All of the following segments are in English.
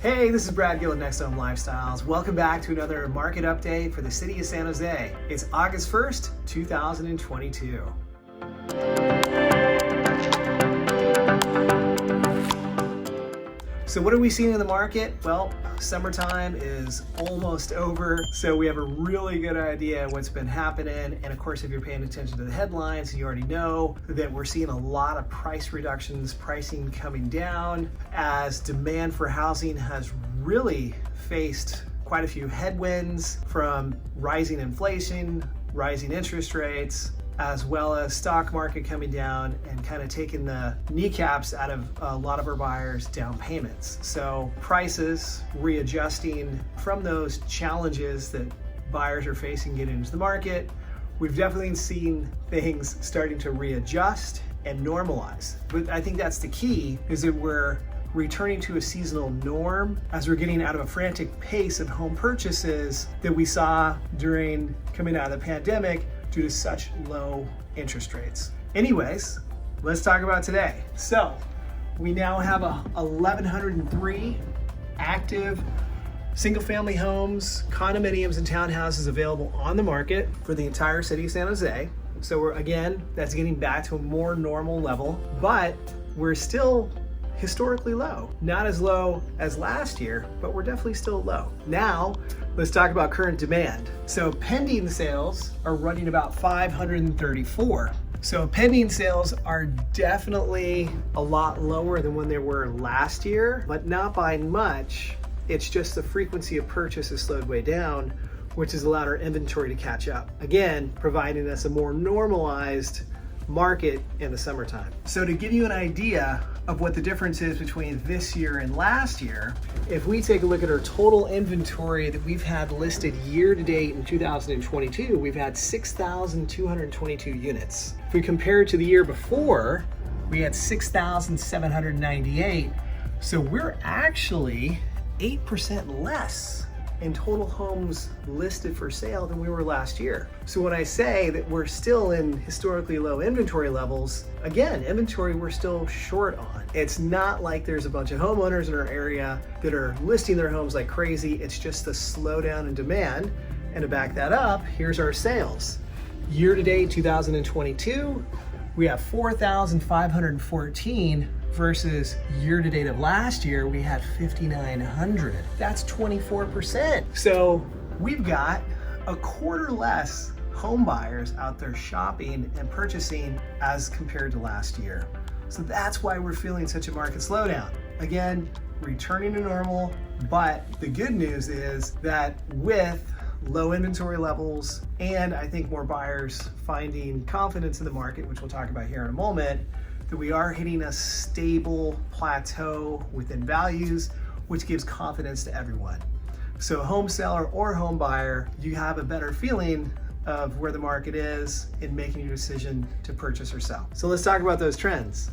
Hey, this is Brad Gill at NextHome Lifestyles. Welcome back to another market update for the city of San Jose. It's August 1st, 2022. So what are we seeing in the market? Well, summertime is almost over, so we have a really good idea of what's been happening. And of course, if you're paying attention to the headlines, you already know that we're seeing a lot of price reductions, pricing coming down as demand for housing has really faced quite a few headwinds from rising inflation, rising interest rates, as well as stock market coming down and kind of taking the kneecaps out of a lot of our buyers' down payments. So prices readjusting from those challenges that buyers are facing getting into the market. We've definitely seen things starting to readjust and normalize. But I think that's the key, is that we're returning to a seasonal norm as we're getting out of a frantic pace of home purchases that we saw during coming out of the pandemic due to such low interest rates. Anyways, let's talk about today. So we now have 1,103 active single-family homes, condominiums, and townhouses available on the market for the entire city of San Jose. So that's getting back to a more normal level, but we're still historically low. Not as low as last year, but we're definitely still low. Now, let's talk about current demand. So pending sales are running about 534. So pending sales are definitely a lot lower than when they were last year, but not by much. It's just the frequency of purchase has slowed way down, which has allowed our inventory to catch up. Again, providing us a more normalized market in the summertime. So to give you an idea of what the difference is between this year and last year, if we take a look at our total inventory that we've had listed year to date in 2022, we've had 6,222 units. If we compare it to the year before, we had 6,798. So we're actually 8% less in total homes listed for sale than we were last year. So when I say that we're still in historically low inventory levels, again, inventory we're still short on. It's not like there's a bunch of homeowners in our area that are listing their homes like crazy. It's just the slowdown in demand. And to back that up, here's our sales. Year to date 2022, we have 4,514 versus year to date of last year, we had 5,900. That's 24%. So we've got a quarter less home buyers out there shopping and purchasing as compared to last year. So that's why we're feeling such a market slowdown. Again, returning to normal, but the good news is that with low inventory levels and I think more buyers finding confidence in the market, which we'll talk about here in a moment, that we are hitting a stable plateau within values, which gives confidence to everyone. So home seller or home buyer, you have a better feeling of where the market is in making your decision to purchase or sell. So let's talk about those trends.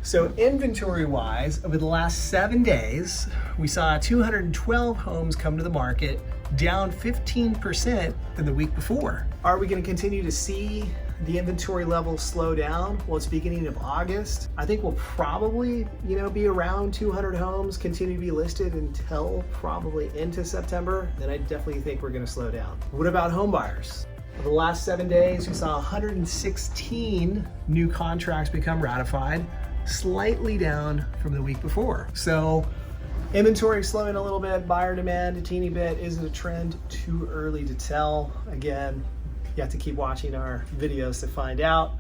So inventory-wise, over the last 7 days, we saw 212 homes come to the market, down 15% than the week before. Are we going to continue to see the inventory levels slow down? Well, it's beginning of August. I think we'll probably, be around 200 homes, continue to be listed until probably into September. Then I definitely think we're going to slow down. What about home buyers? Over the last 7 days, we saw 116 new contracts become ratified, slightly down from the week before. So inventory slowing a little bit, buyer demand a teeny bit. Is it a trend? Too early to tell. Again, you have to keep watching our videos to find out.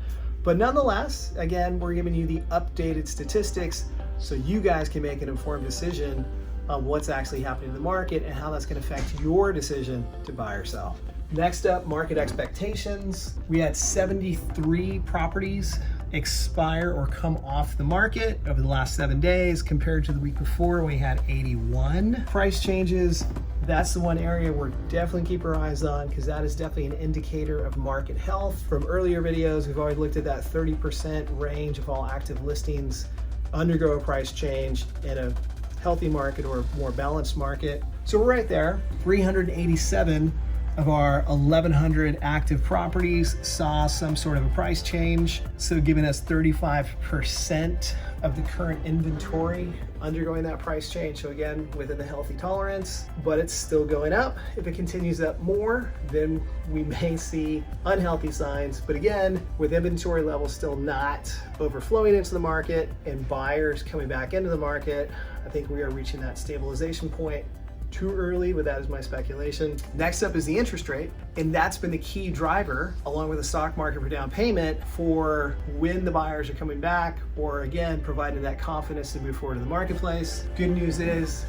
But nonetheless, again, we're giving you the updated statistics so you guys can make an informed decision on what's actually happening in the market and how that's going to affect your decision to buy or sell. Next up, market expectations. We had 73 properties expire or come off the market over the last 7 days compared to the week before we had 81. Price changes, that's the one area we're definitely keep our eyes on because that is definitely an indicator of market health. From earlier videos, we've already looked at that 30% range of all active listings undergo a price change in a healthy market or a more balanced market. So we're right there, 387 of our 1,100 active properties saw some sort of a price change. So giving us 35% of the current inventory undergoing that price change. So again, within the healthy tolerance, but it's still going up. If it continues up more, then we may see unhealthy signs. But again, with inventory levels still not overflowing into the market and buyers coming back into the market, I think we are reaching that stabilization point. Too early, but that is my speculation. Next up is the interest rate, and that's been the key driver, along with the stock market for down payment, for when the buyers are coming back, or again, providing that confidence to move forward in the marketplace. Good news is,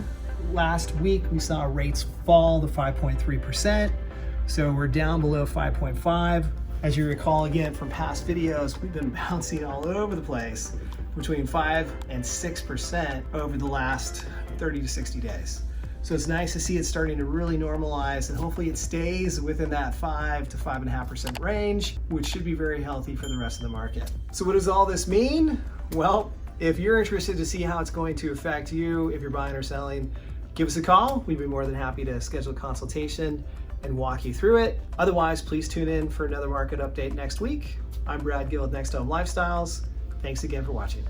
last week we saw rates fall to 5.3%, so we're down below 5.5. As you recall again from past videos, we've been bouncing all over the place between 5 and 6% over the last 30 to 60 days. So it's nice to see it starting to really normalize, and hopefully it stays within that 5 to 5.5% range, which should be very healthy for the rest of the market. So what does all this mean? Well, if you're interested to see how it's going to affect you, if you're buying or selling, give us a call. We'd be more than happy to schedule a consultation and walk you through it. Otherwise, please tune in for another market update next week. I'm Brad Gill with NextHome Lifestyles. Thanks again for watching.